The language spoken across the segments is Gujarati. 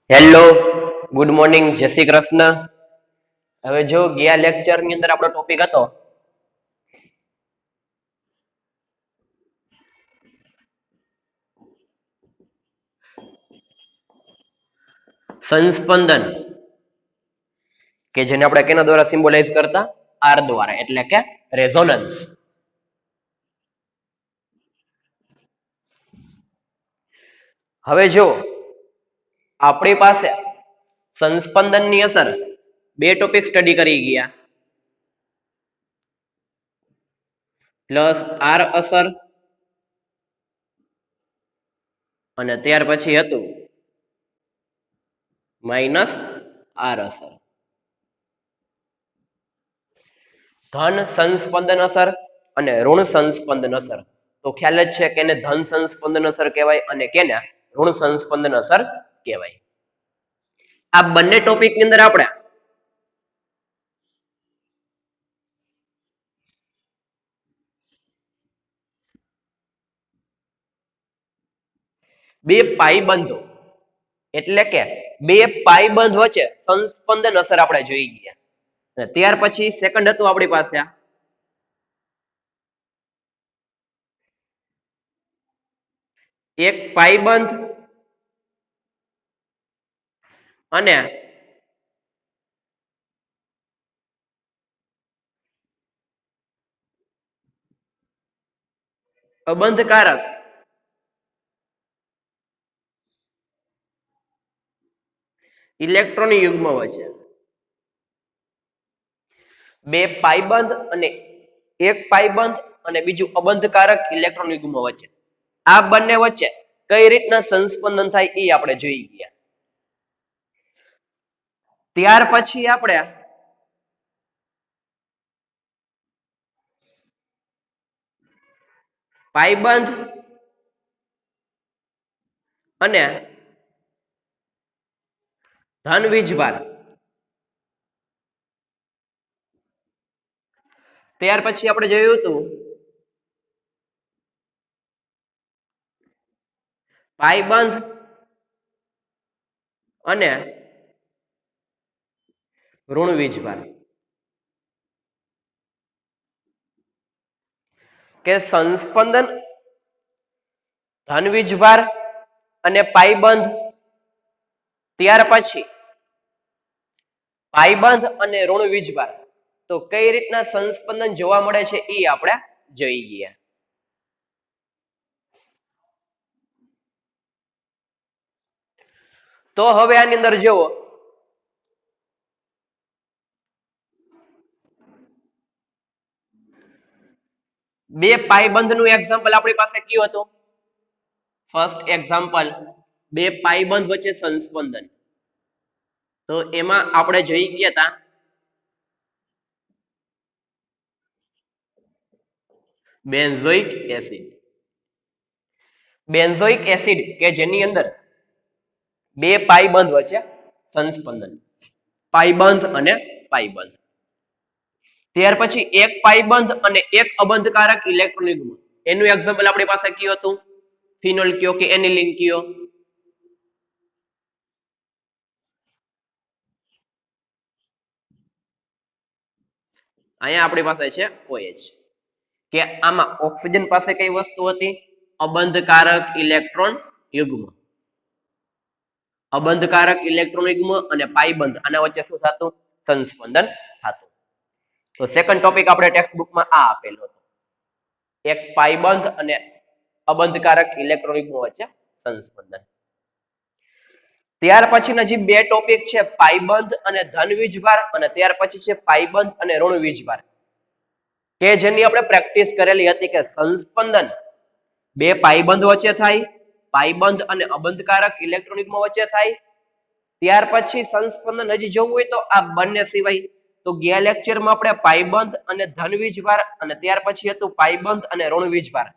હેલો, ગુડ મોર્નિંગ, જય શ્રી કૃષ્ણ. હવે જો ગયા લેક્ચર ની અંદર આપણો ટોપિક હતો સંસ્પંદન, કે જેને આપણે કેના દ્વારા સિમ્બોલાઇઝ કરતા? આર દ્વારા, એટલે કે રેઝોનન્સ. હવે જો આપણી પાસે સંસ્પંદનની અસર બે ટોપિક સ્ટડી કરી ગયા, પ્લસ આર અસર અને ત્યાર પછી હતું માઇનસ આર અસર. ધન સંસ્પંદન અસર અને ઋણ સંસ્પંદન અસર. તો ખ્યાલ જ છે કે એને ધન સંસ્પંદન અસર કહેવાય અને કેને ઋણ સંસ્પંદન અસર કહેવાય. આ બંને ટોપિક ની અંદર આપણે બે પાઈબંધો એટલે કે બે પાઈબંધ વચ્ચે સંસ્પંદન અસર આપણે જોઈ ગયા. ત્યાર પછી સેકન્ડ હતું આપણી પાસે એક પાઈબંધ અને અબંધકારક ઇલેક્ટ્રોન યુગ્મ વચ્ચે. બે પાઈબંધ અને એક પાઈબંધ અને બીજું અબંધકારક ઇલેક્ટ્રોન યુગ્મ વચ્ચે, આ બંને વચ્ચે કઈ રીતના સંસ્પંદન થાય એ આપણે જોઈ ગયા. ત્યાર પછી આપણે પાઈબંધ અને ધન વીજભાર, ત્યાર પછી આપણે જોયું હતું પાઈબંધ અને ઋણ વીજભાર. કે સંસ્પંદન, ધન વીજભાર અને પાઈબંધ, ત્યાર પછી પાઈબંધ અને ઋણ વીજભાર. તો કઈ રીતના સંસ્પંદન જોવા મળે છે એ આપણે જોઈ ગયા. તો હવે આની અંદર જુઓ, બે પાઈબંધ નું એક્ઝામ્પલ આપણી પાસે કયું હતું? ફર્સ્ટ એક્ઝામ્પલ, બે પાઈબંધ વચ્ચે સંસ્પંદન. તો એમાં આપણે જોઈ ગયા હતા બેન્ઝોઇક એસિડ. બેન્ઝોઇક એસિડ કે જેની અંદર બે પાઈબંધ વચ્ચે સંસ્પંદન, પાઈબંધ અને પાઈબંધ. ત્યાર પછી એક પાઈબંધ અને એક અબંધકારક ઇલેક્ટ્રોન યુગ્મ. એનું એક્ઝામ્પલ આપણી પાસે કયું હતું? ફિનોલ કયો કે એનિલિન કયો? અહીંયા આપણી પાસે છે OH. કે આમાં ઓક્સિજન પાસે કઈ વસ્તુ હતી? અબંધકારક ઇલેક્ટ્રોન યુગ્મ. અબંધકારક ઇલેક્ટ્રોન યુગ્મ અને પાઈબંધ, આના વચ્ચે શું થતું? સંસ્પંદન થતું. તો સેકન્ડ ટોપિક આપણે ટેક્સ્ટ બુકમાં આ આપેલો હતો, એક પાઈબંધ અને અબંધકારક ઇલેક્ટ્રોન યુગ્મ વચ્ચે સંસ્પંદન. ત્યાર પછીના જે બે ટોપિક છે પાઈબંધ અને ધન વીજભાર, અને ત્યાર પછી છે પાઈબંધ અને ઋણ વીજભાર, કે જેની આપણે પ્રેક્ટિસ કરેલી હતી કે સંસ્પંદન બે પાઈબંધ વચ્ચે થાય, પાઈબંધ અને અબંધકારક ઇલેક્ટ્રોન યુગ્મ વચ્ચે થાય. ત્યાર પછી સંસ્પંદન હજી જોવું હોય તો આ બંને સિવાય, તો ગયા લેક્ચરમાં આપણે પાઈબંધ અને ધન વીજભાર અને ત્યાર પછી હતું પાઈબંધ અને ઋણ વીજભાર.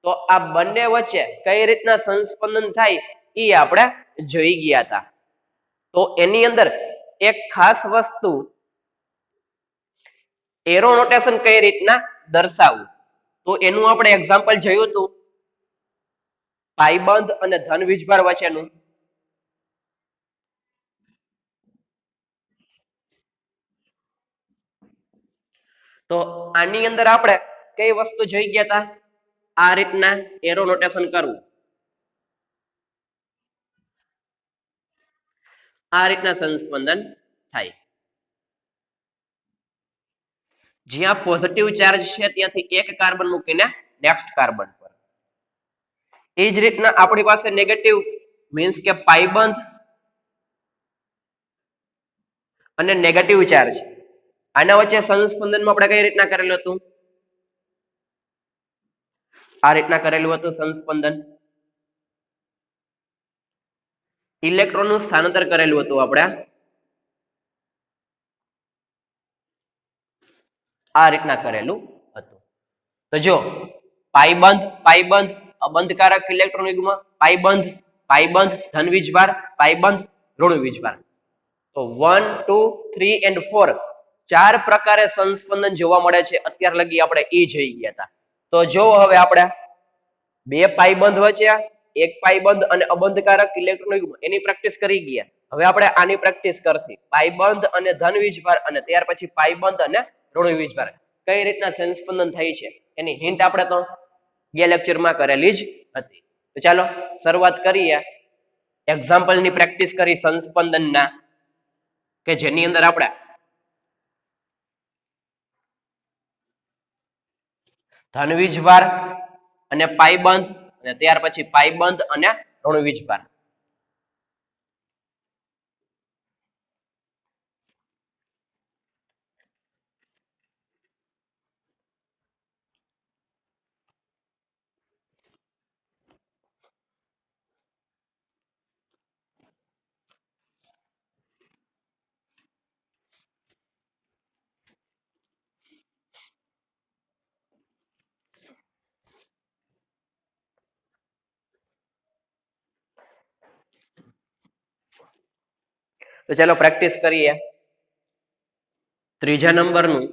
તો આ બંને વચ્ચે કઈ રીતના સંસ્પંદન થાય એ આપણે જોઈ ગયા હતા. તો એની અંદર એક ખાસ વસ્તુ, એરો નોટેશન કઈ રીતના દર્શાવવું, તો એનું આપણે એક્ઝામ્પલ જોયું હતું પાઈબંધ અને ધન વીજભાર વચ્ચેનું. તો આની અંદર આપણે કઈ વસ્તુ જોઈ ગયા હતા? આ રીતના એરો નોટેશન કરવું, આ રીતના સંસ્પંદન થાય. જ્યાં પોઝિટિવ ચાર્જ છે ત્યાંથી એક કાર્બન મૂકીને નેક્સ્ટ કાર્બન પર. એ જ રીતના આપણી પાસે નેગેટિવ મીન્સ કે પાઈબંધ અને નેગેટિવ ચાર્જ, આના વચ્ચે સંસ્પંદનમાં આપણે કઈ રીતના કરેલું હતું? આ રીતના કરેલું હતું સંસ્પંદન. ઇલેક્ટ્રોનનું સ્થાનાંતર કરેલું હતું આપણે આ રીતના કરેલું હતું. તો જો પાઈબંધ પાઈબંધ અબંધકારક ઇલેક્ટ્રોન યુગ્મ, પાઈબંધ પાઈબંધ ધન વીજભાર, પાઈબંધ ઋણ વીજભાર. તો 1 2 3 and 4 ચાર પ્રકારે સંસ્પંદન જોવા મળે છે. અત્યાર લગી આપણે એ જોઈ ગયા હતા. તો જો હવે આપણે બે પાઈબંધ વચ્ચે એક પાઈબંધ અને અબંધકારક ઇલેક્ટ્રોન યુગ્મ એની પ્રેક્ટિસ કરી ગયા. હવે આપણે આની પ્રેક્ટિસ કરશી, પાઈબંધ અને ધન વીજભાર અને ત્યાર પછી પાઈબંધ અને ઋણ વીજભાર કઈ રીતના સંસ્પંદન થાય છે એની હિન્ટ આપણે તો ગયા લેક્ચરમાં કરેલી જ હતી. તો ચાલો શરૂઆત કરીએ. એક્ઝામ્પલની પ્રેક્ટિસ કરી સંસ્પંદનના કે જેની અંદર આપણે ધન વીજભાર અને પાઈબંધ અને ત્યાર પછી પાઈબંધ અને ઋણ વીજભાર. તો ચાલો પ્રેક્ટિસ કરીએ. ત્રીજા નંબરનું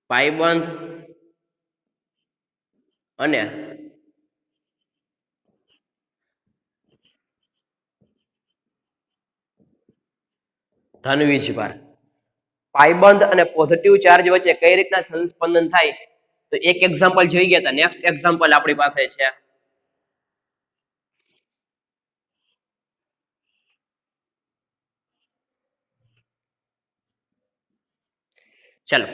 પાઈબંધ અને ધન વીજભાર. પાઈબંધ અને પોઝિટિવ ચાર્જ વચ્ચે કઈ રીતના સંસ્પંદન થાય તો એક એક્ઝામ્પલ જોઈ ગયા હતા. નેક્સ્ટ એક્ઝામ્પલ આપણી પાસે છે ચલો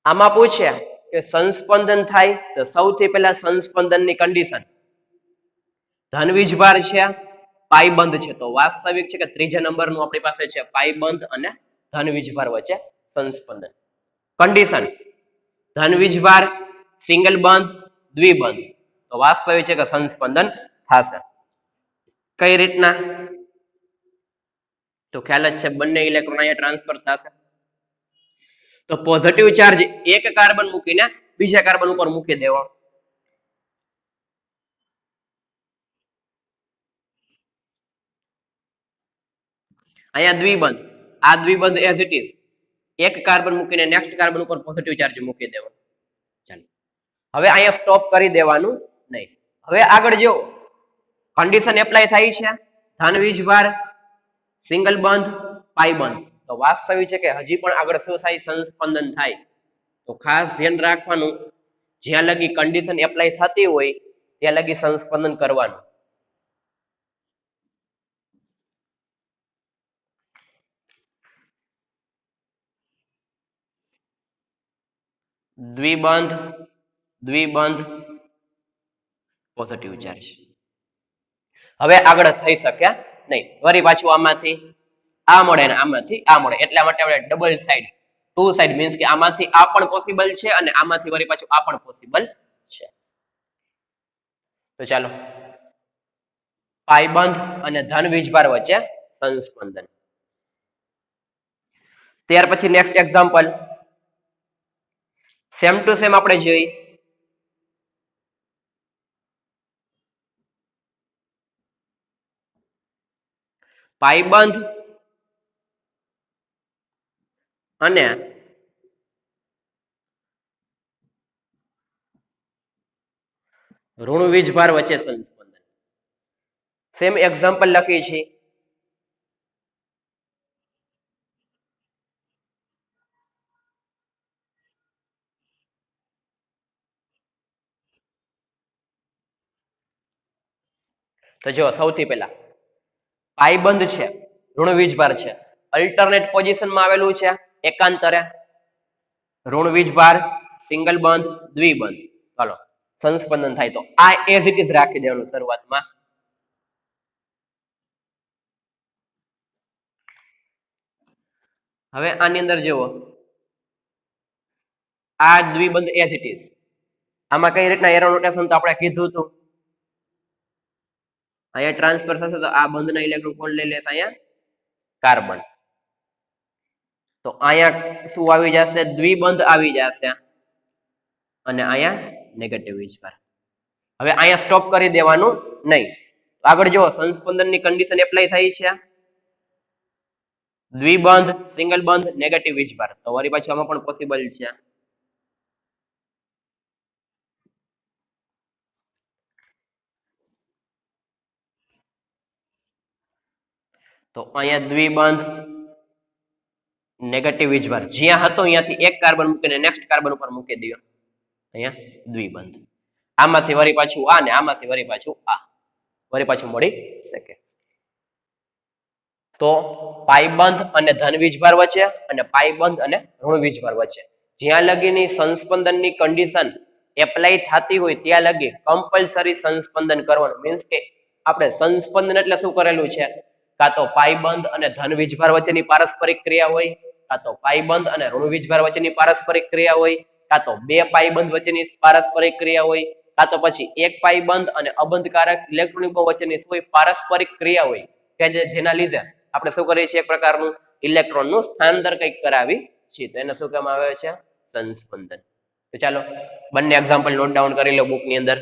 આમાં પૂછ્યા કે સંસ્પંદન થાય તો સૌથી પહેલા સંસ્પંદનની કન્ડિશન ધન વીજભાર છે, પાઈબંધ છે. તો વાસ્તવિક છે કે ત્રીજા નંબરનું આપણી પાસે છે પાઈબંધ અને ધન વીજભાર વચ્ચે સંસ્પંદન. કન્ડિશન ધન વીજભાર સિંગલ બંધ દ્વિબંધ. તો વાસ્તવિક છે કે સંસ્પંદન થશે. કઈ રીતના? તો ખ્યાલ જ છે બંને ઇલેક્ટ્રોન અહીંયા ટ્રાન્સફર થશે. તો પોઝિટિવ ચાર્જ એક કાર્બન મૂકીને બીજા કાર્બન ઉપર મૂકી દેવો. અહીંયા દ્વિબંધ, આ દ્વિબંધ એઝ ઇટ ઇઝ એક કાર્બન મૂકીને નેક્સ્ટ કાર્બન ઉપર પોઝિટિવ ચાર્જ મૂકી દેવો. ચાલો હવે અહીંયા સ્ટોપ કરી દેવાનું નહીં. હવે આગળ જો કન્ડિશન એપ્લાય થાય છે ધન વીજભાર સિંગલ બંધ પાઈબંધ. તો વાસ્તવિક છે કે હજી પણ આગળ શું થાય? સંસ્પંદન થાય. તો ખાસ ધ્યાન રાખવાનું જ્યાં લગી કન્ડિશન એપ્લાય થતી હોય ત્યાં લગી સંસ્પંદન કરવાનું. દ્વિબંધ દ્વિબંધ પોઝિટિવ ચાર્જ. હવે આગળ થઈ શકે નહીં. વળી પાછું આમાંથી આ મળે ને આમાંથી આ મળે, એટલા માટે આપણે double side to side means કે આમાંથી આ પણ પોસિબલ છે અને આમાંથી વળી પાછું આ પણ પોસિબલ છે. તો ચાલો પાઈબંધ અને ધન વીજભાર વચ્ચે સંસ્પંદન. ત્યાર પછી next example same to same આપણે જોઈ. પાઈબંધ અને ઋણ વીજભાર વચ્ચે સંસ્પંદન. સેમ એક્ઝામ્પલ લખી છે તો જો સૌથી પહેલા પાયબંધ છે, ઋણ વીજભાર છે, અલ્ટરનેટ પોઝિશનમાં આવેલું છે, એકાંતરે ઋણ વીજભાર, સિંગલ બંધ, દ્વિબંધ. ચાલો સંસ્પંદન થાય તો આ એઝ ઇટ ઇઝ રાખી દેવાનું શરૂઆતમાં. હવે આની અંદર જુઓ, આ દ્વિબંધ એઝ ઇટ ઇઝ. આમાં કઈ રીતના એરો રોટેશન તો આપણે કીધું હતું. અહીંયા ટ્રાન્સફર થશે તો આ બંધના ઇલેક્ટ્રોન કોણ લઈ લેશે? અહીંયા કાર્બન. તો અહીંયા શું આવી જશે? દ્વિબંધ આવી જશે અને અહીંયા નેગેટિવ વીજભાર. હવે અહીંયા સ્ટોપ કરી દેવાનું નહીં. આગળ જો સંસ્પંદનની કન્ડિશન એપ્લાય થઈ છે, દ્વિબંધ, સિંગલ બંધ, નેગેટિવ વીજભાર. તો વળી પાછું આમાં પણ પોસિબલ છે. તો અહીંયા દ્વિબંધ, નેગેટિવ વીજભાર જ્યાં હતો અહીંયાથી એક કાર્બન મૂકીને નેક્સ્ટ કાર્બન ઉપર મૂકી દો. અહીંયા દ્વિબંધ. આમાંથી વળી પાછું આ ને આમાંથી વળી પાછું આ, વળી પાછું મળી શકે. તો પાયબંધ અને ધન વીજભાર વચ્ચે અને પાયબંધ અને ઋણ વીજભાર વચ્ચે જ્યાં લગીની સંસ્પંદનની કન્ડિશન એપ્લાય થતી હોય ત્યાં લગી કમ્પલસરી સંસ્પંદન કરવાનું. મીન્સ કે આપણે સંસ્પંદન એટલે શું કરેલું છે? કાં તો પાયબંધ અને ધન વીજભાર વચ્ચેની પારસ્પરિક ક્રિયા હોય, કાં તો પાયબંધ અને ઋણ વીજભાર વચ્ચેની પારસ્પરિક ક્રિયા હોય, કાં તો બે પાયબંધ વચ્ચેની પારસ્પરિક ક્રિયા હોય, કાં તો પછી એક પાયબંધ અને અબંધકારક ઇલેક્ટ્રોનિકો વચ્ચેની કોઈ પારસ્પરિક ક્રિયા હોય કે જેના લીધે આપણે શું કરીએ છીએ? એક પ્રકારનું ઇલેક્ટ્રોનનું સ્થાનાંતર કંઈક કરાવી છીએ, તો એને શું કહેવામાં આવે છે? સંસ્પંદન. તો ચાલો બંને એક્ઝામ્પલ નોટ ડાઉન કરી લો બુકની અંદર.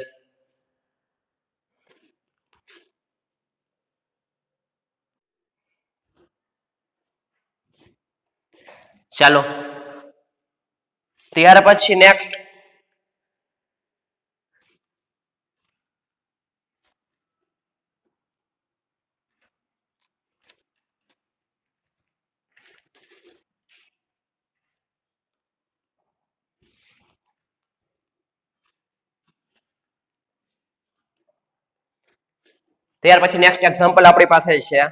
ચાલો ત્યાર પછી નેક્સ્ટ એક્ઝામ્પલ આપણી પાસે છે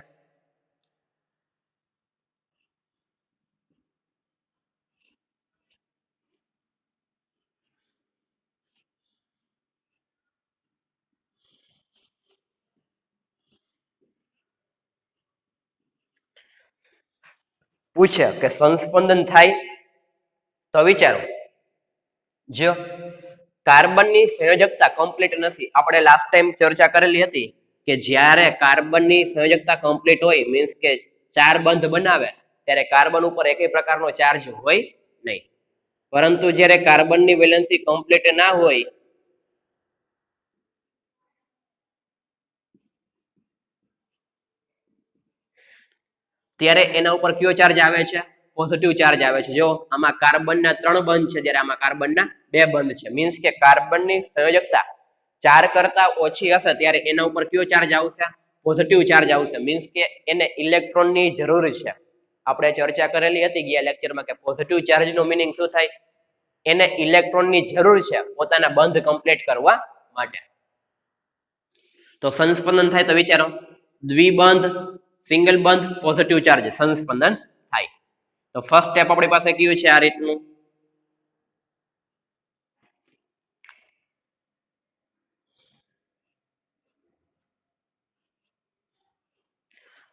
પૂછે કે સંસ્પંદન થાય તો વિચારો. જો કાર્બનની સંયોજકતા કમ્પ્લીટ નથી, આપણે લાસ્ટ ટાઈમ ચર્ચા કરેલી હતી કે જ્યારે કાર્બનની સંયોજકતા કમ્પ્લીટ હોય, મીન્સ કે 4 બંધ બનાવે ત્યારે કાર્બન ઉપર એકેય પ્રકારનો ચાર્જ હોય નહીં. પરંતુ જ્યારે કાર્બનની વેલેન્સી કમ્પ્લીટ ના હોય ત્યારે એના ઉપર કયો ચાર્જ આવે છે? પોઝિટિવ ચાર્જ આવે છે. જો આમાં કાર્બનના 3 બંધ છે, જ્યારે આમાં કાર્બનના 2 બંધ છે. મીન્સ કે કાર્બનની સંયોજકતા 4 કરતા ઓછી હશે ત્યારે એના ઉપર કયો ચાર્જ આવશે? પોઝિટિવ ચાર્જ આવશે. મીન્સ કે એને ઇલેક્ટ્રોનની જરૂર છે. આપણે ચર્ચા કરેલી હતી ગયા લેક્ચરમાં કે પોઝિટિવ ચાર્જનો મીનિંગ શું થાય? એને ઇલેક્ટ્રોનની જરૂર છે પોતાના બંધ કમ્પ્લીટ કરવા માટે. તો સંસ્પંદન થાય તો વિચારો, દ્વિબંધ, સિંગલ બંધ, પોઝિટિવ ચાર્જ, સંસ્પંદન થાય. તો ફર્સ્ટ સ્ટેપ આપણી પાસે કયું છે? આ રીતનું.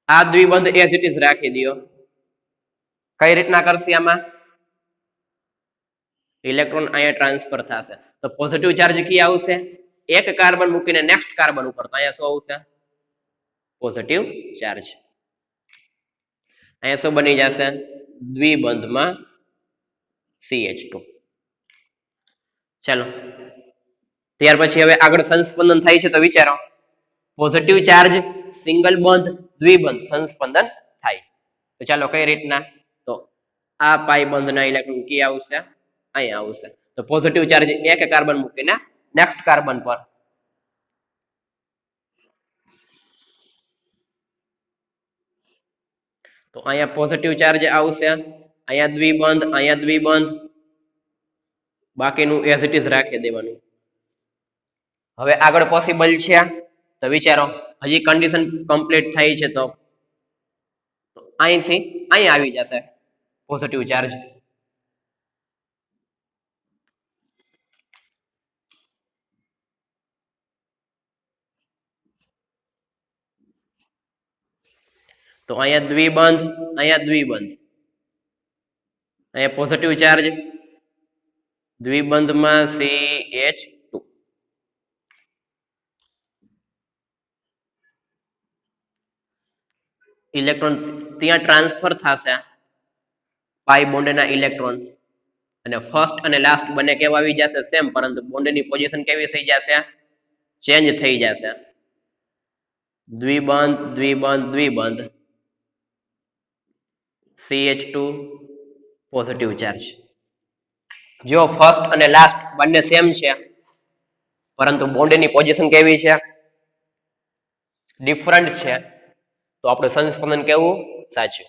આ દ્વિબંધ એઝ ઇટ ઇઝ રાખી દો. કઈ રીતના કરશે? આમાં ઇલેક્ટ્રોન અહીંયા ટ્રાન્સફર થશે તો પોઝિટિવ ચાર્જ કી આવશે? એક કાર્બન મૂકીને નેક્સ્ટ કાર્બન ઉપર, તો અહીંયા શું આવશે? Positive charge. અહીંયા શું બની જશે? દ્વિબંધમાં CH2. ચાલો ત્યાર પછી હવે આગળ સંસ્પંદન થાય છે તો વિચારો, પોઝિટિવ ચાર્જ, સિંગલ બંધ, દ્વિબંધ, સંસ્પંદન થાય. તો ચાલો કઈ રીતના? તો આ પાઈ બંધના ઇલેક્ટ્રોન કી આવશે? અહીંયા આવશે. તો પોઝિટિવ ચાર્જ એક કાર્બન મૂકીને નેક્સ્ટ કાર્બન પર, તો અહીંયા પોઝિટિવ ચાર્જ આવશે, અહીંયા દ્વિબંધ, બાકીનું એઝ ઇટ ઇઝ રાખી દેવાનું. હવે આગળ પોસિબલ છે તો વિચારો, હજી કન્ડિશન કમ્પ્લીટ થઈ છે તો અહીંથી અહીં આવી જશે પોઝિટિવ ચાર્જ. તો અહીંયા દ્વિબંધ, અહીંયા દ્વિબંધ, અહીંયા પોઝિટિવ ચાર્જ, દ્વિબંધમાં CH2. ઇલેક્ટ્રોન ત્યાં ટ્રાન્સફર થશે પાઈ બોન્ડના ઇલેક્ટ્રોન, અને ફર્સ્ટ અને લાસ્ટ બંને કેવા આવી જશે સેમ, પરંતુ બોન્ડની પોઝિશન કેવી થઈ જશે, ચેન્જ થઈ જશે. દ્વિબંધ દ્વિબંધ દ્વિબંધ, CH2 પોઝિટિવ ચાર્જ. જો ફર્સ્ટ અને લાસ્ટ બંને સેમ છે, પરંતુ બોન્ડની પોઝિશન કેવી છે, ડિફરન્ટ છે, તો આપણું સંસ્પંદન કેવું, સાચું.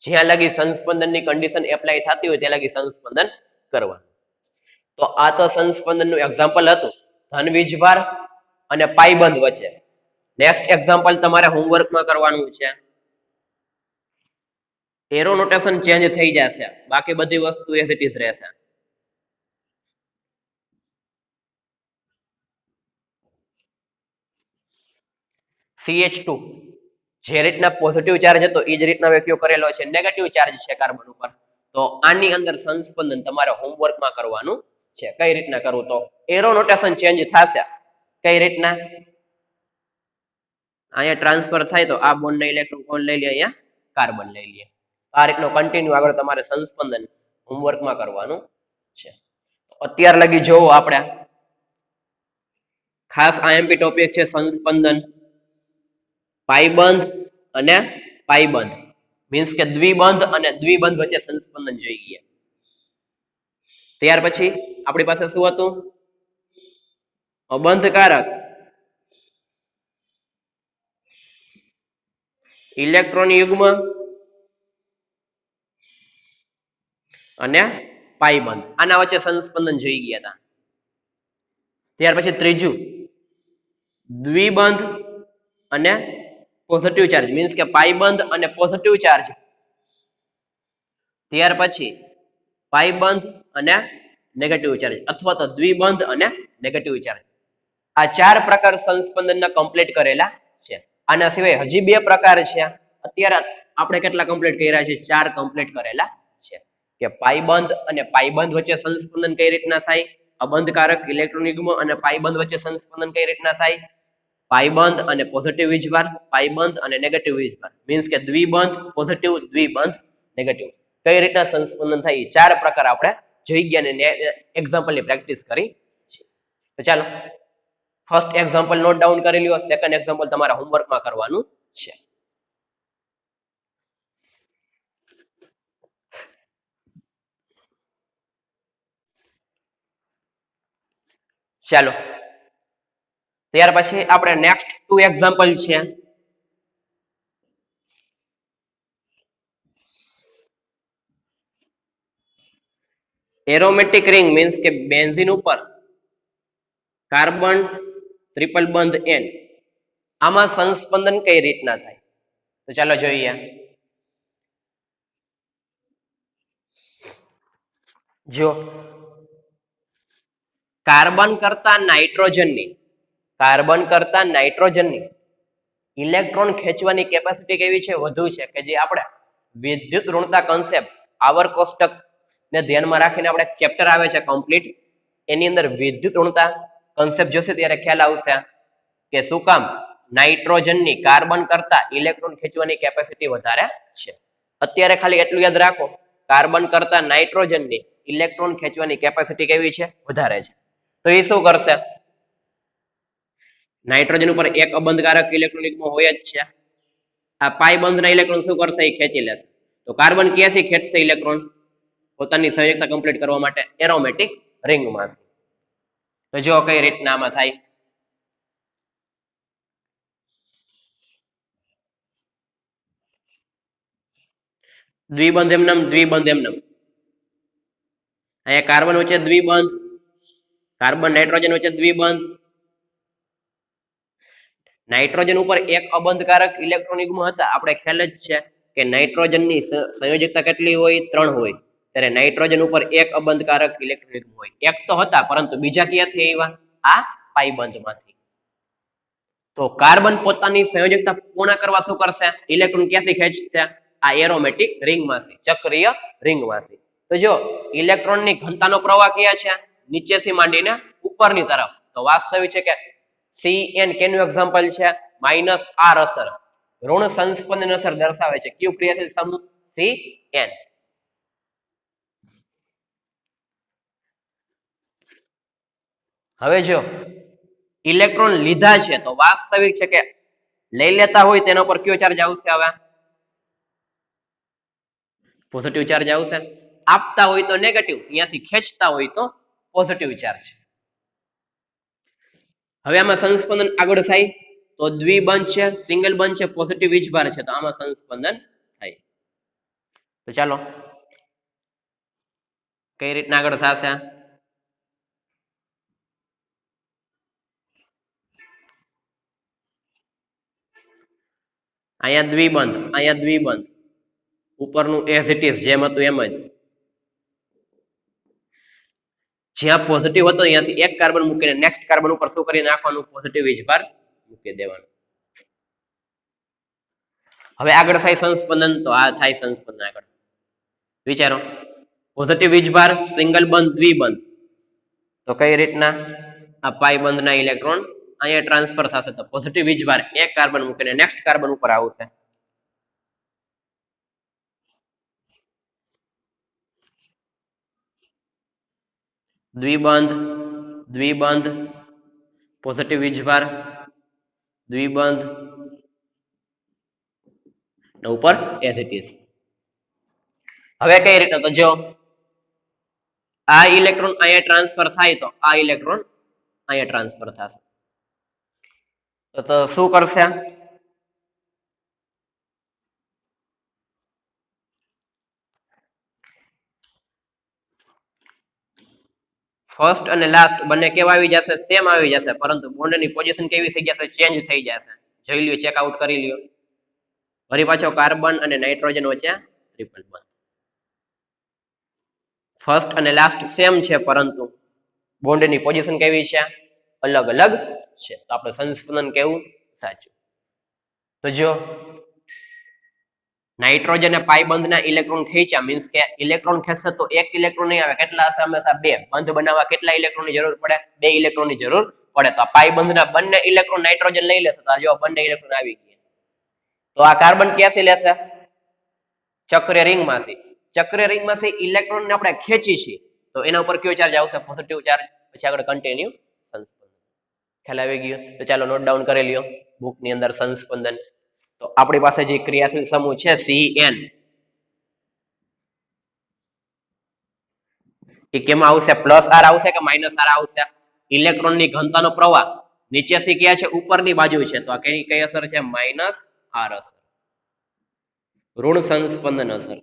જ્યાં લગી સંસ્પંદનની કન્ડિશન એપ્લાય થતી હોય ત્યાં લગી સંસ્પંદન કરવાનું. તો આ તો સંસ્પંદનનું એક્ઝામ્પલ હતું ધન વીજભાર અને પાઈબંધ વચ્ચે. નેક્સ્ટ એક્ઝામ્પલ તમારે હોમવર્કમાં કરવાનું છે. એરો નોટેશન ચેન્જ થઈ જશે, બાકી બધી વસ્તુ એઝ ઇટ ઇઝ રહેશે. CH2 જે રીતના પોઝિટિવ ચાર્જ હતો એ જ રીતના વેક્યો કરેલો છે, નેગેટિવ ચાર્જ છે કાર્બન ઉપર. તો આની અંદર સંસ્પંદન તમારે હોમવર્કમાં કરવાનું છે. કઈ રીતના કરવું, તો એરો નોટેશન ચેન્જ થશે. કઈ રીતના, અહીંયા ટ્રાન્સફર થાય તો આ બોન્ડના ઇલેક્ટ્રોન કોણ લઈ લે, અહીંયા કાર્બન લઈ લે. આ રીતનો કન્ટિન્યુ આગળ તમારે સંસ્પંદન હોમવર્કમાં કરવાનું છે. અત્યાર લગી જોવો આપણે ખાસ આઈએમપી ટોપિક છે સંસ્પંદન, પાઈબંધ અને પાઈબંધ, મીન્સ કે દ્વિબંધ અને દ્વિબંધ વચ્ચે સંસ્પંદન જોઈ ગયા. ત્યાર પછી આપણી પાસે શું હતું, અબંધકારક ઇલેક્ટ્રોન યુગ્મ અને પાઈબંધ, આના વચ્ચે સંસ્પંદન જોઈ ગયા હતા. ત્યાર પછી ત્રીજું દ્વિબંધ અને પોઝિટિવ ચાર્જ, મીન્સ કે પાઈબંધ અને પોઝિટિવ ચાર્જ. ત્યાર પછી પાઈબંધ અને નેગેટિવ ચાર્જ, અથવા તો દ્વિબંધ અને નેગેટિવ ચાર્જ. આ 4 પ્રકાર સંસ્પંદનના કમ્પ્લીટ કરેલા છે. આના સિવાય હજી 2 પ્રકાર છે. અત્યારે આપણે કેટલા કમ્પ્લીટ કર્યા છે, 4 કમ્પ્લીટ કરેલા છે. કે પાઈબંધ અને પાઈબંધ વચ્ચે સંસ્પંદન કઈ રીતના થાય, અબંધકારક ઇલેક્ટ્રોન યુગ્મ અને પાઈબંધ વચ્ચે સંસ્પંદન કઈ રીતના થાય, પાઈબંધ અને પોઝિટિવ વીજભાર, પાઈબંધ અને નેગેટિવ વીજભાર, મીન્સ કે દ્વિબંધ પોઝિટિવ, દ્વિબંધ નેગેટિવ, કઈ રીતના સંસ્પંદન થાય, 4 પ્રકાર આપણે જોઈ ગયા ને એક્ઝામ્પલની પ્રેક્ટિસ કરી છે. તો ચાલો ફર્સ્ટ એક્ઝામ્પલ નોટ ડાઉન કરી લ્યો, સેકન્ડ એક્ઝામ્પલ તમારે હોમવર્કમાં કરવાનું છે. ચાલો ત્યાર પછી આપણે નેક્સ્ટ 2 એક્ઝામ્પલ છે. એરોમેટિક રિંગ મીન્સ કે બેન્ઝીન ઉપર કાર્બન ટ્રિપલ બંધ N, આમાં સંસ્પંદન કઈ રીતના થાય, તો ચાલો જોઈએ. જો કાર્બન કરતા નાઇટ્રોજનની ઇલેક્ટ્રોન ખેંચવાની કેપેસિટી કેવી છે, વધુ છે. કે જે આપણે વિદ્યુત ઋણતા કન્સેપ્ટ આવર કોષ્ટક ને ધ્યાનમાં રાખીને આપણે ચેપ્ટર આવે છે કમ્પ્લીટ, એની અંદર વિદ્યુત ઋણતા કન્સેપ્ટ જોશે ત્યારે ખ્યાલ આવશે કે શું કામ નાઇટ્રોજનની કાર્બન કરતા ઇલેક્ટ્રોન ખેંચવાની કેપેસિટી વધારે છે. અત્યારે ખાલી એટલું યાદ રાખો, કાર્બન કરતા નાઇટ્રોજનની ઇલેક્ટ્રોન ખેંચવાની કેપેસિટી કેવી છે, વધારે છે. તો એ શું કરશે, નાઇટ્રોજન ઉપર એક અબંધકારક ઇલેક્ટ્રોન યુગ્મ હોય જ છે. આ પાઈ બંધના ઇલેક્ટ્રોન શું કરશે, એ ખેંચી લેશે. તો કાર્બન ક્યાંથી ખેંચશે ઇલેક્ટ્રોન, પોતાની સંયુક્તતા કમ્પ્લીટ કરવા માટે એરોમેટિક રિંગમાં. તો જો કઈ રીતના આમાં થાય, દ્વિબંધ એમનેમ, દ્વિબંધ એમનેમ. અહીંયા કાર્બન વચ્ચે દ્વિબંધ, કાર્બન નાઇટ્રોજન વચ્ચે દ્વિબંધ, નાઇટ્રોજન ઉપર એક અબંધકારક ઇલેક્ટ્રોન યુગ્મ હતા. આપણે ખ્યાલ જ છે કે નાઇટ્રોજનની સંયોજકતા કેટલી હોય? 3 હોય. ત્યારે નાઇટ્રોજન ઉપર એક અબંધકારક ઇલેક્ટ્રોન યુગ્મ હોય. એક તો હતા, પરંતુ બીજા ક્યાંથી આવ્યા? આ પાઈ બંધમાંથી. તો કાર્બન પોતાની સંયોજકતા પૂર્ણ કરવા શું કરશે? ઇલેક્ટ્રોન ક્યાંથી ખેંચશે? આ એરોમેટિક રિંગમાંથી, ચક્રીય રિંગમાંથી. તો જો ઇલેક્ટ્રોનની ઘનતાનો પ્રવાહ ક્યાં છે? નીચેથી માંડીને ઉપરની તરફ. તો વાસ્તવિક છે કે Cn કેનું એક્ઝામ્પલ છે? -R અસર, ઋણ સંસ્પંદન અસર દર્શાવે છે. કયું ક્રિયાશીલ સમૂહ? Cn. હવે જો ઇલેક્ટ્રોન લીધા છે તો વાસ્તવિક છે કે લઈ લેતા હોય તેના પર કયો ચાર્જ આવશે? હવે પોઝિટિવ ચાર્જ આવશે. આપતા હોય તો નેગેટિવ, અહીંયાથી ખેંચતા હોય તો પોઝિટિવ ચાર્જ. હવે આમાં સંસ્પંદન આગળ થાય તો દ્વિબંધ છે, સિંગલ બંધ છે, પોઝિટિવ વીજભાર છે, તો આમાં સંસ્પંદન થાય. તો ચાલો કઈ રીતના આગળ થશે? અહીંયા દ્વિબંધ, અહીંયા દ્વિબંધ, ઉપરનું એઝ ઇટ ઇઝ જેમ હતું એમ જ. જ્યાં પોઝિટિવ હતો અહીંયાથી એક કાર્બન મૂકીને નેક્સ્ટ કાર્બન ઉપર શું કરી નાખવાનું? પોઝિટિવ વીજભાર મૂકી દેવાનું. હવે આગળ થાય સંસ્પંદન, તો આ થાય સંસ્પંદન. આગળ વિચારો, પોઝિટિવ વીજભાર, સિંગલ બંધ, દ્વિબંધ, તો કઈ રીતના? આ પાઈ બંધના ઇલેક્ટ્રોન અહીંયા ટ્રાન્સફર થશે. તો પોઝિટિવ વીજભાર એક કાર્બન મૂકીને નેક્સ્ટ કાર્બન ઉપર આવશે. દ્વિબંધ, દ્વિબંધ, પોઝિટિવ વીજભાર, દ્વિબંધ, ઉપર એઝ ઇટ ઇઝ. હવે કઈ રીતે? તો જો આ ઇલેક્ટ્રોન અહીંયા ટ્રાન્સફર થાય તો આ ઇલેક્ટ્રોન અહીંયા ટ્રાન્સફર થશે. તો શું કરશે? ફર્સ્ટ અને લાસ્ટ બંને કેવા આવી જશે? સેમ આવી જશે, પરંતુ બોન્ડની પોઝિશન કેવી થઈ જશે? ચેન્જ થઈ જશે. જોઈ લ્યો, ચેકઆઉટ કરી લ્યો. ફરી પાછો કાર્બન અને નાઇટ્રોજન વચ્ચે ટ્રિપલ બોન્ડ. ફર્સ્ટ અને લાસ્ટ સેમ છે, પરંતુ બોન્ડની પોઝિશન કેવી છે? અલગ અલગ છે. તો આપણે સંસ્પંદન કેવું? સાચું. તો જો નાઇટ્રોજન અને પાઈ બંધના ઇલેક્ટ્રોન ખેંચ્યા, મીન્સ કે ઇલેક્ટ્રોન ખેંચશે તો એક ઇલેક્ટ્રોન નહીં આવે. કેટલા હશે? હંમેશા બે. બંધ બનાવવા કેટલા ઇલેક્ટ્રોનની જરૂર પડે? બે ઇલેક્ટ્રોનની જરૂર પડે. તો આ પાઈ બંધના બંને ઇલેક્ટ્રોન નાઇટ્રોજન લઈ લેશે. તો આ જો બંને ઇલેક્ટ્રોન આવી ગયા. તો આ કાર્બન ક્યાંથી લેશે? ચક્રીય રિંગમાંથી. ચક્રીય રિંગમાંથી ઇલેક્ટ્રોનને આપણે ખેંચી છીએ તો એના ઉપર કયો ચાર્જ આવશે? Positive charge. પછી આગળ કન્ટિન્યુ સંસ્પંદન. ખ્યાલ આવી ગયો? તો ચાલો નોટ ડાઉન કરી લ્યો બુકની અંદર સંસ્પંદન. તો આપણી પાસે જે ક્રિયાશીલ સમૂહ છે Cn, એ કેમાં આવશે? +R આવશે કે -R આવશે? ઇલેક્ટ્રોનની ઘનતાનો પ્રવાહ નીચેથી ક્યાં છે? ઉપરની બાજુ છે. તો આ કઈ અસર છે? -R અસર, ઋણ સંસ્પંદન અસર.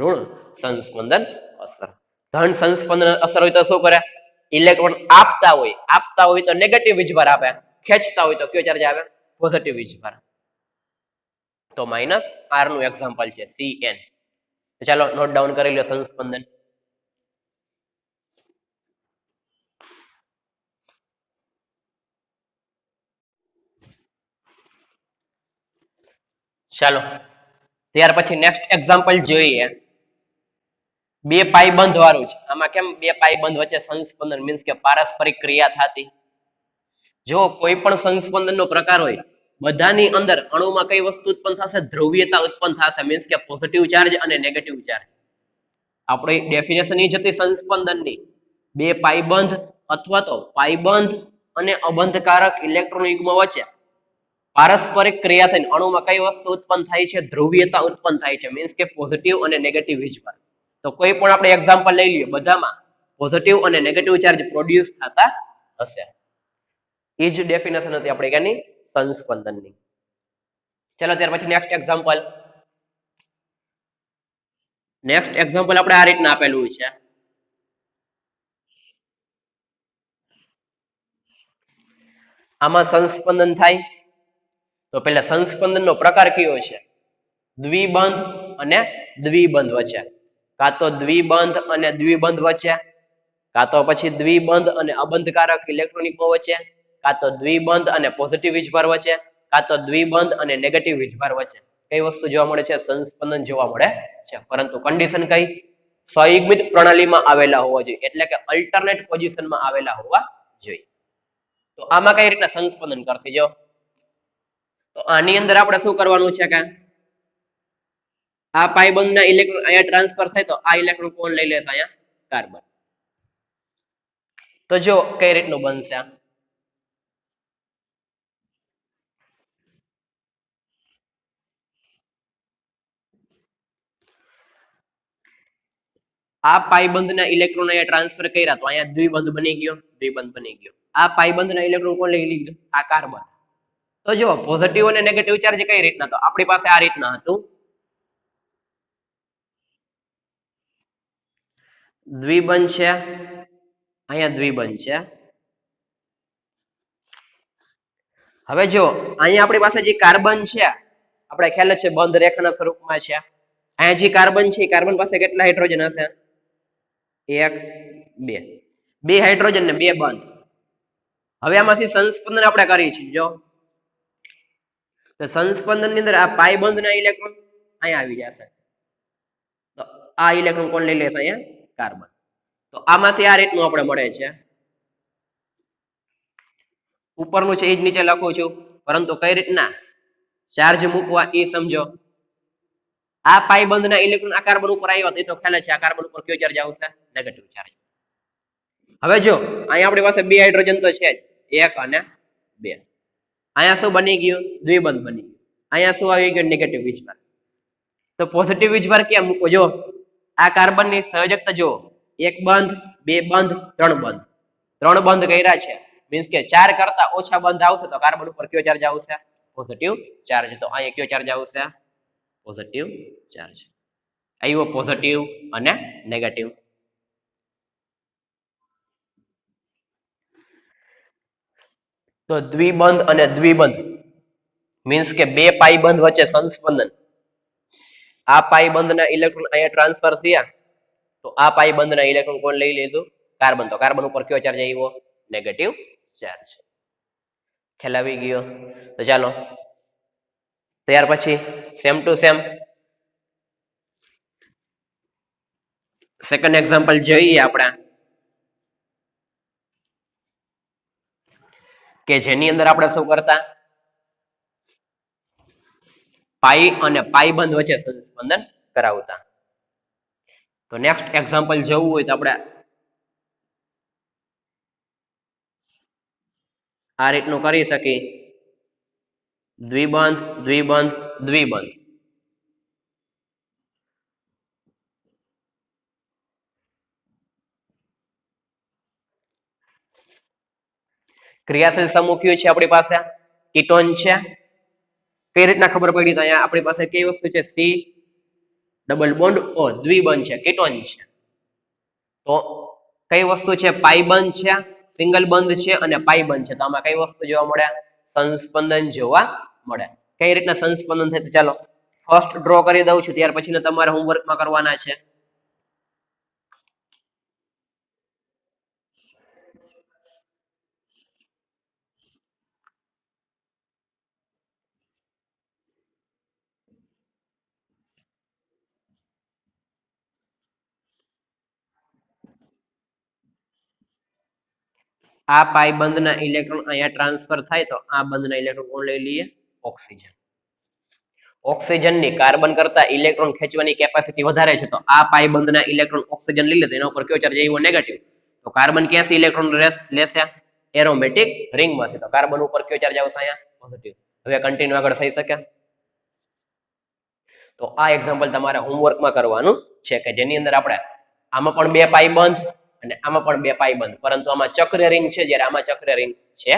ઋણ સંસ્પંદન અસર. ધન સંસ્પંદન અસર હોય તો શું કરે? ઇલેક્ટ્રોન આપતા હોય તો નેગેટિવ વીજભાર આપે, ખેંચતા હોય તો કયો ચાર્જ આવે? પોઝિટિવ વીજભાર. તો -R નું એક્ઝામ્પલ છે Cn. ચાલો નોટ ડાઉન કરી લો સંસ્પંદન. ચાલો ત્યાર પછી નેક્સ્ટ એક્ઝામ્પલ જોઈએ. બે પાઈ બંધ વાળું છે. આમાં કેમ બે પાઈ બંધ વચ્ચે સંસ્પંદન, મીન્સ કે પારસ્પરિક ક્રિયા થતી. જો કોઈ પણ સંસ્પંદનનો પ્રકાર હોય, બધાની અંદર અણુમાં કઈ વસ્તુ ઉત્પન્ન થશે? ધ્રુવીયતા ઉત્પન્ન થશે, મીન્સ કે પોઝિટિવ ચાર્જ અને નેગેટિવ ચાર્જ. આપણી ડેફિનેશન એ જતી સંસ્પંદનની, બે પાઈબંધ અથવા તો પાઈબંધ અને અબંધકારક ઇલેક્ટ્રોન યુગ્મ વચ્ચે પારસ્પરિક ક્રિયા થઈને અણુમાં કઈ વસ્તુ ઉત્પન્ન થાય છે? ધ્રુવીયતા ઉત્પન્ન થાય છે, મીન્સ કે પોઝિટિવ અને નેગેટિવ વીજભાર. તો કોઈ પણ આપણે એક્ઝામ્પલ લઈ લઈએ, બધામાં પોઝિટિવ અને નેગેટિવ ચાર્જ પ્રોડ્યુસ થતા હશે. એ જ ડેફિનેશન હતી આપણે કેની? સંસ્પંદનની. ચલો ત્યાર પછી નેક્સ્ટ એક્ઝામ્પલ. નેક્સ્ટ એક્ઝામ્પલ આપણે આ રીતના આપેલું છે. આમાં સંસ્પંદન થાય તો પેલા સંસ્પંદનનો પ્રકાર કયો છે? દ્વિબંધ અને દ્વિબંધ વચ્ચે, કાં તો દ્વિબંધ અને દ્વિબંધ વચ્ચે, કાં તો પછી દ્વિબંધ અને અબંધકારક ઇલેક્ટ્રોનિકો વચ્ચે, કાં તો દ્વિબંધ અને પોઝિટિવ વીજભાર વચ્ચે, કાં તો દ્વિબંધ અને નેગેટિવ વીજભાર વચ્ચે. કઈ વસ્તુ જોવા મળે છે? સંસ્પંદન જોવા મળે છે. પરંતુ કન્ડિશન કઈ? સંયુગ્મિત પ્રણાલીમાં આવેલા હોવા જોઈએ, એટલે કે અલ્ટરનેટ પોઝિશનમાં આવેલા હોવા જોઈએ. તો આમાં કઈ રીતના સંસ્પંદન કરશે? જો તો આની અંદર આપણે શું કરવાનું છે કે આ પાયબંધના ઇલેક્ટ્રોન અહીંયા ટ્રાન્સફર થાય તો આ ઇલેક્ટ્રોન કોણ લઈ લેશે? અહીંયા કાર્બન. તો જો કઈ રીતનું બનશે, આ પાયબંધના ઇલેક્ટ્રોન અહીંયા ટ્રાન્સફર કર્યા તો અહીંયા દ્વિબંધ બની ગયો, દ્વિબંધ બની ગયો. આ પાયબંધના ઇલેક્ટ્રોન કોણ લઈ લીધું? આ કાર્બન. તો જો પોઝિટિવ અને નેગેટિવ ચાર્જ કઈ રીતના? તો આપણી પાસે આ રીતના હતું, દ્વિબંધ છે, અહીંયા દ્વિબંધ છે. હવે જો અહીંયા આપણી પાસે જે કાર્બન છે, આપણે ખ્યાલ છે બંધ રેખાના સ્વરૂપમાં છે. અહીંયા જે કાર્બન છે, કાર્બન પાસે કેટલા હાઇડ્રોજન હશે? 1 2, 2 હાઇડ્રોજન ને 2 બંધ. હવે આમાંથી સંસ્પંદન આપણે કરીએ છીએ. જો તો સંસ્પંદન ની અંદર આ પાઈ બંધના ઇલેક્ટ્રોન અહીંયા આવી જશે, તો આ ઇલેક્ટ્રોન કોણ લઈ લેશે? અહીંયા કાર્બન. તો આમાંથી આ રીતનું આપણે મળે છે. ઉપરનું છે એ જ નીચે લખું છું, પરંતુ કઈ રીતના ચાર્જ મૂકવા એ સમજો. આ પાયબંધના ઇલેક્ટ્રોન આ કાર્બન ઉપર આવ્યો તો ખ્યાલ છે આ કાર્બન ઉપર કયો ચાર્જ આવશે? Negative charge. હવે જો અહીંયા આપણી પાસે 2 હાઇડ્રોજન તો છે જ, 1 અને 2. અહીંયા શું બની ગયું? દ્વિબંધ બની ગયું. અહીંયા શું આવી ગયું? નેગેટિવ વીજભાર. તો પોઝિટિવ વીજભાર ક્યાં મૂકો? જો આ કાર્બનની સંયોજકતા જો 1 બંધ, 2 બંધ, 3 બંધ. 3 બંધ કર્યા છે, મીન્સ કે 4 કરતા ઓછા બંધ આવશે તો કાર્બન ઉપર કયો ચાર્જ આવશે? Positive charge. તો અહીંયા કયો ચાર્જ આવશે? Positive charge. આવ્યો પોઝિટિવ અને નેગેટિવ. તો દ્વિબંધ અને દ્વિબંધ મીન્સ કે 2 પાયબંધ વચ્ચે સંસ્પંદન. આ પાયબંધના ઇલેક્ટ્રોન અહીંયા ટ્રાન્સફર થયા તો આ પાયબંધના ઇલેક્ટ્રોન કોણ લઈ લીધું? કાર્બન. તો કાર્બન ઉપર કયો ચાર્જ આવ્યો? Negative charge. ખ્યાલ આવી ગયો? તો ચાલો ત્યાર પછી same to same second example જોઈએ આપણે, કે જેની અંદર આપણે શું કરતા? પાઈ અને પાયબંધ વચ્ચે સંસ્પંદન કરાવતા. તો નેક્સ્ટ એક્ઝામ્પલ જોવું હોય તો આપણે આ રીતનું કરી શકીએ, દ્વિબંધ દ્વિબંધ દ્વિબંધ. ક્રિયાશીલ સમૂહ કયો છે આપણી પાસે? કીટોન છે. કઈ રીતના ખબર પડી? તો અહીંયા આપણી પાસે કઈ વસ્તુ છે? સી ડબલ બોન્ડ ઓ, દ્વિબંધ છે, કીટોન છે. તો કઈ વસ્તુ છે? પાયબંધ છે, સિંગલ બંધ છે અને પાયબંધ છે. તો આમાં કઈ વસ્તુ જોવા મળે? સંસ્પંદન જોવા મળે. કઈ રીતના સંસ્પંદન થાય? તો ચાલો ફર્સ્ટ ડ્રો કરી દઉં છું, ત્યાર પછી તમારે હોમવર્કમાં કરવાના છે. આ પાઈ બંધના ઇલેક્ટ્રોન અહીંયા ટ્રાન્સફર થાય તો આ બંધના ઇલેક્ટ્રોન કોણ લઈ લઈએ? ઓક્સિજન. ઓક્સિજનની કાર્બન કરતા ઇલેક્ટ્રોન ખેંચવાની કેપેસિટી વધારે છે, તો આ પાઈ બંધના ઇલેક્ટ્રોન ઓક્સિજન લઈ લે તો એના ઉપર કયો ચાર્જ આવ્યો? નેગેટિવ. તો કાર્બન ક્યાંથી ઇલેક્ટ્રોન લેશે? એરોમેટિક રિંગમાંથી. તો કાર્બન ઉપર કયો ચાર્જ આવશે? અહીંયા પોઝિટિવ. હવે કન્ટિન્યુ આગળ થઈ શકે? તો આ એક્ઝામ્પલ તમારે હોમવર્કમાં કરવાનું છે, કે જેની અંદર આપણે આમાં પણ 2 પાઈ બંધ અને આમાં પણ 2 પાઈ બંધ, પરંતુ આમાં ચક્ર રિંગ છે જ્યારે આમાં ચક્ર રિંગ છે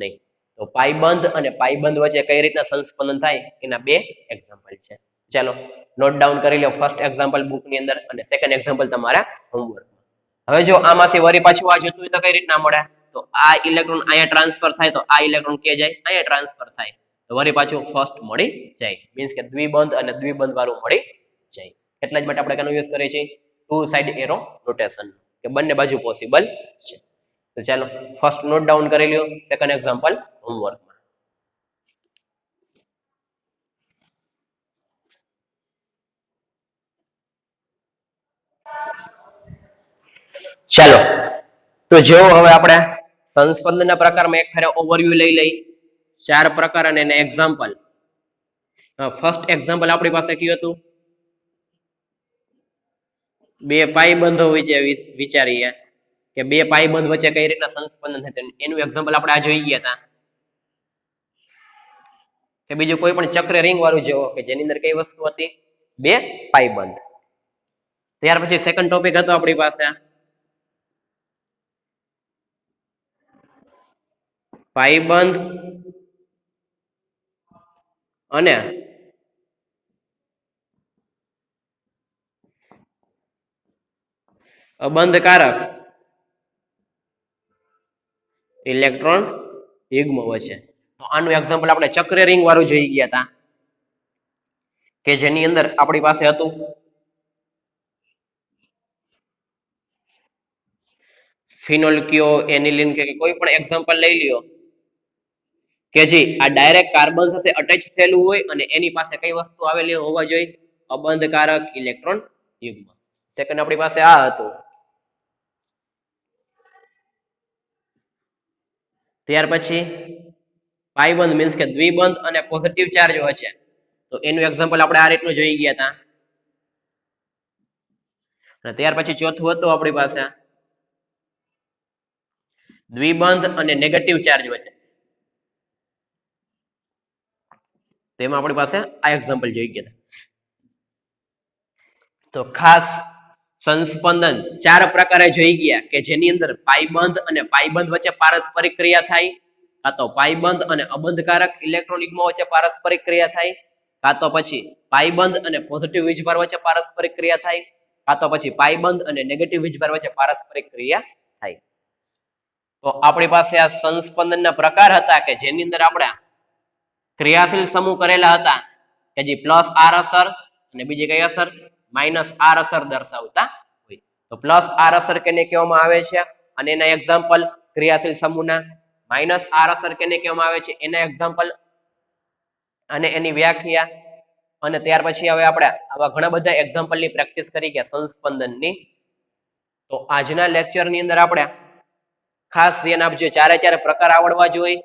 નહીં. તો પાઈ બંધ અને પાઈ બંધ વચ્ચે કઈ રીતના સંસ્પંદન થાય એના 2 એક્ઝામ્પલ છે. ચાલો નોટ ડાઉન કરી લો. ફર્સ્ટ એક્ઝામ્પલ બુકની અંદર અને સેકન્ડ એક્ઝામ્પલ તમારા હોમવર્કમાં. હવે જો આમાંથી વરી પાછું આ જોતું હોય તો કઈ રીતના મળે? તો તો આ ઇલેક્ટ્રોન અહીંયા ટ્રાન્સફર થાય તો આ ઇલેક્ટ્રોન કે જાય અહીંયા ટ્રાન્સફર થાય તો વળી પાછું ફર્સ્ટ મળી જાય મીન્સ કે દ્વિબંધ અને દ્વિબંધ વાળું મળી જાય એટલા જ માટે આપણે કેનો યુઝ કરીએ છીએ ટુ સાઇડ એરો રોટેશન કે બંને બાજુ પોસિબલ છે તો ચાલો ફર્સ્ટ નોટ ડાઉન કરી લ્યો સેકન્ડ એક્ઝામ્પલ હોમવર્કમાં ચાલો તો જો હવે આપણે સંસ્પંદનના પ્રકારમાં એક ફેરે ઓવરવ્યુ લઈ લઈ ચાર પ્રકાર અને એના એક્ઝામ્પલ ફર્સ્ટ એક્ઝામ્પલ આપણી પાસે કયું હતું બે પાઈબંધો વિશે વિચારીએ કે બે પાઈબંધ વચ્ચે કઈ રીતના સંસ્પંદન થાય એનું એક્ઝામ્પલ આપણે આ જોઈ ગયા હતા કે બીજું કોઈ પણ ચક્ર રિંગ વાળું જેવો કે જેની અંદર કઈ વસ્તુ હતી બે પાઈબંધ ત્યાર પછી સેકન્ડ ટોપિક હતો આપણી પાસે પાઈબંધ અને અબંધકારક ઇલેક્ટ્રોન યુગ્મ વચ્ચે તો આનું એક્ઝામ્પલ આપણે ચક્ર રિંગ વાળું જોઈ ગયા હતા કે જેની અંદર આપણી પાસે હતું ફિનોલ કયો એનિલિન કે કોઈ પણ એક્ઝામ્પલ લઈ લ્યો કે જે આ ડાયરેક્ટ કાર્બન સાથે અટેચ થયેલું હોય અને એની પાસે કઈ વસ્તુ આવેલી હોવા જોઈએ અબંધકારક ઇલેક્ટ્રોન યુગ્મ સેકન્ડ આપણી પાસે આ હતું ત્યાર પછી પાઈબંધ મીન્સ કે દ્વિબંધ અને પોઝિટિવ ચાર્જ વચ્ચે તો એનું એક્ઝામ્પલ આપણે આ રીતનું જોઈ ગયા હતા અને ત્યાર પછી ચોથું હતું આપણી પાસે દ્વિબંધ અને નેગેટિવ ચાર્જ વચ્ચે તેમાં આપણી પાસે આ એક્ઝામ્પલ જોઈ ગયા તો ખાસ સંસ્પંદન ચાર પ્રકારે જોઈ ગયા કે જેની અંદર પાઈબંધ અને પાઈબંધ વચ્ચે પારસ્પરિક ક્રિયા થાય કાં તો પાઈબંધ અને અબંધકારક ઇલેક્ટ્રોન યુગ્મ વચ્ચે પારસ્પરિક ક્રિયા થાય કાં તો પછી પાઈબંધ અને પોઝિટિવ વીજભાર વચ્ચે પારસ્પરિક ક્રિયા થાય કાં તો પછી પાઈબંધ અને નેગેટિવ વીજભાર વચ્ચે પારસ્પરિક ક્રિયા થાય તો આપણી પાસે આ સંસ્પંદનના પ્રકાર હતા કે જેની અંદર આપણે ક્રિયાશીલ સમૂહ કરેલા હતા કે જે પ્લસ આર અસર અને બીજી કઈ અસર માઇનસ આર અસર દર્શાવતા હોય તો પ્લસ આર અસર કેને કહેવામાં આવે છે અને એના એક્ઝામ્પલ ક્રિયાશીલ સમૂહના માઇનસ આર અસર કેને કહેવામાં આવે છે એના એક્ઝામ્પલ અને એની વ્યાખ્યા અને ત્યાર પછી હવે આપણે આવા ઘણા બધા એક્ઝામ્પલની પ્રેક્ટિસ કરી ગયા સંસ્પંદનની તો આજના લેક્ચરની અંદર આપણે ખાસ ધ્યાન આપજો ચારે ચાર પ્રકાર આવડવા જોઈએ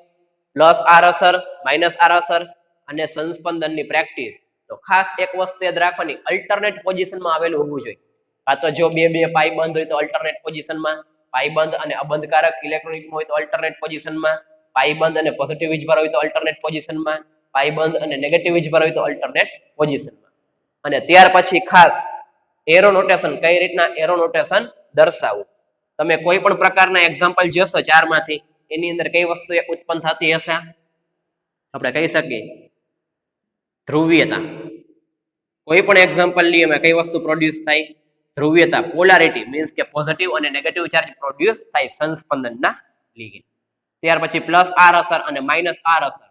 પ્લસ આર અસર માઇનસ આર અસર અને સંસ્પંદનની પ્રેક્ટિસ તો ખાસ એક વસ્તુ યાદ રાખવાની અલ્ટરનેટ પોઝિશનમાં આવેલું હોવું જોઈએ કાં તો જો બે બે પાઈબંધ હોય તો અલ્ટરનેટ પોઝિશનમાં પાઈબંધ અને અબંધકારક ઇલેક્ટ્રોનિક હોય તો અલ્ટરનેટ પોઝિશનમાં પાઈબંધ અને પોઝિટિવ વીજભાર હોય તો અલ્ટરનેટ પોઝિશનમાં પાઈબંધ અને નેગેટિવ વીજભાર હોય તો અલ્ટરનેટ પોઝિશનમાં અને ત્યાર પછી ખાસ એરો નોટેશન કઈ રીતના એરો નોટેશન દર્શાવવું તમે કોઈ પણ પ્રકારના એક્ઝામ્પલ જોશો ચારમાંથી એની અંદર કઈ વસ્તુ ઉત્પન્ન થતી હશે આપણે કહી શકીએ ધ્રુવીયતા કોઈ પણ એક્ઝામ્પલ લઈએ એમાં કઈ વસ્તુ પ્રોડ્યુસ થાય ધ્રુવીયતા પોલારિટી મીન્સ કે પોઝિટિવ અને નેગેટિવ ચાર્જ પ્રોડ્યુસ થાય સંસ્પંદનના લીધે ત્યાર પછી પ્લસ આર અસર અને માઇનસ આર અસર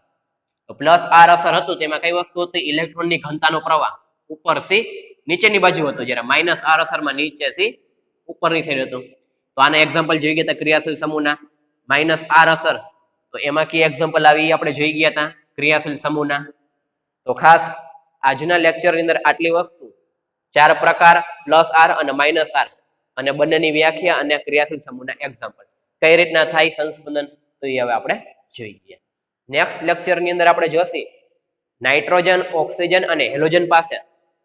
તો પ્લસ આર અસર હતું તેમાં કઈ વસ્તુ હતી ઇલેક્ટ્રોનની ઘનતાનો પ્રવાહ ઉપરથી નીચેની બાજુ હતો જ્યારે માઇનસ આર અસરમાં નીચેથી ઉપરની સાઈડ હતું તો આના એક્ઝામ્પલ જોઈ ગયા હતા ક્રિયાશીલ સમૂહના માઇનસ આર અસર તો એમાં કઈ એક્ઝામ્પલ આવી આપણે જોઈ ગયા હતા ક્રિયાશીલ સમૂહના તો ખાસ આજના લેક્ચરની અંદર આટલી વસ્તુ ચાર પ્રકાર પ્લસ આર અને માઇનસ આર અને બંનેની વ્યાખ્યા અને ક્રિયાશીલ સમૂહના એક્ઝામ્પલ કઈ રીતના થાય સંસ્પંદન તો એ હવે આપણે જોઈ ગયા નેક્સ્ટ લેક્ચરની અંદર આપણે જોશી નાઇટ્રોજન ઓક્સિજન અને હેલોજન પાસે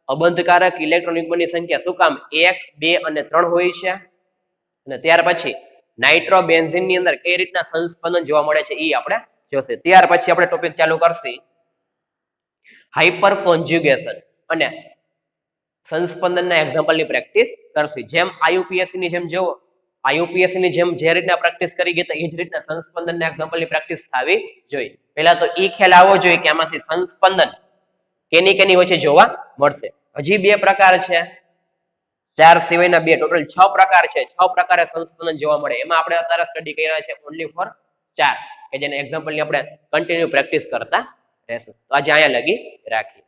અબંધકારક ઇલેક્ટ્રોન યુગ્મની સંખ્યા શું કામ 1 2 અને 3 હોય છે અને ત્યાર પછી નાઇટ્રોબેન્ઝીનની અંદર કઈ રીતના સંસ્પંદન જોવા મળે છે એ આપણે જોશે ત્યાર પછી આપણે ટોપિક ચાલુ કરશી હાઇપર કોન્જ્યુગેશન અને સંસ્પંદનના એક્ઝામ્પલની પ્રેક્ટિસ કરશી જેમ આઈયુપીએસસી ની જેમ જોવો આઈયુપીએસસી ની જેમ જે રીતના પ્રેક્ટિસ કરી ગયા એ જ રીતના સંસ્પંદનના એક્ઝામ્પલની પ્રેક્ટિસ થવી જોઈએ પહેલા તો એ ખ્યાલ આવવો જોઈએ કે આમાંથી સંસ્પંદન કેની કેની વચ્ચે જોવા મળશે હજી બે પ્રકાર છે ચાર સિવાયના બે ટોટલ 6 પ્રકાર છે. 6 પ્રકારે સંસ્પંદન જોવા મળે. એમાં આપણે અત્યારે સ્ટડી કર્યા છે ઓનલી ફોર 4 કે જેને એક્ઝામ્પલની આપણે કન્ટિન્યુ પ્રેક્ટિસ કરતા રહેશું. તો આજે અહીંયા લગી રાખીએ.